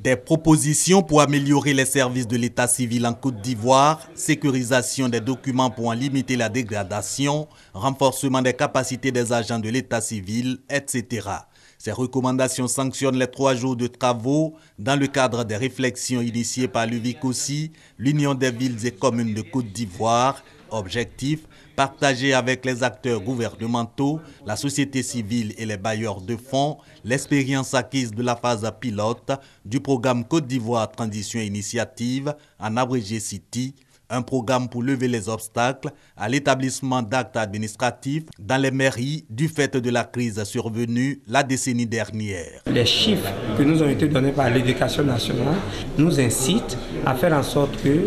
Des propositions pour améliorer les services de l'état civil en Côte d'Ivoire, sécurisation des documents pour en limiter la dégradation, renforcement des capacités des agents de l'état civil, etc. Ces recommandations sanctionnent les 3 jours de travaux dans le cadre des réflexions initiées par l'UVICOSI, l'Union des villes et communes de Côte d'Ivoire. Objectif, partager avec les acteurs gouvernementaux, la société civile et les bailleurs de fonds l'expérience acquise de la phase pilote du programme Côte d'Ivoire Transition Initiative, en abrégé CITI, un programme pour lever les obstacles à l'établissement d'actes administratifs dans les mairies du fait de la crise survenue la décennie dernière. Les chiffres que nous ont été donnés par l'Éducation nationale nous incitent à faire en sorte que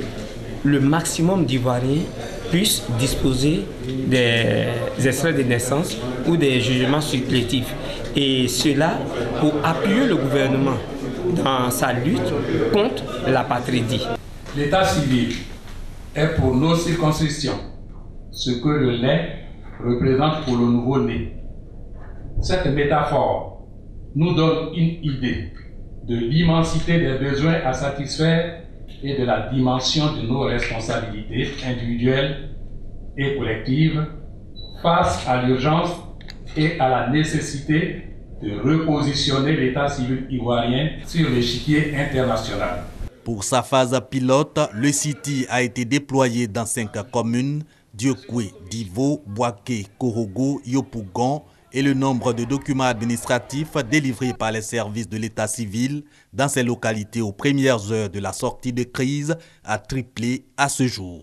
le maximum d'Ivoiriens puissent disposer des extraits de naissance ou des jugements supplétifs. Et cela pour appuyer le gouvernement dans sa lutte contre l'apatridie. L'état civil est pour nos circonscriptions ce que le lait représente pour le nouveau-né. Cette métaphore nous donne une idée de l'immensité des besoins à satisfaire et de la dimension de nos responsabilités individuelles et collectives face à l'urgence et à la nécessité de repositionner l'état civil ivoirien sur l'échiquier international. Pour sa phase pilote, le CITI a été déployé dans 5 communes, Diokwe, Divo, Boaké, Korogo, Yopougon, et le nombre de documents administratifs délivrés par les services de l'état civil dans ces localités aux premières heures de la sortie de crise a triplé à ce jour.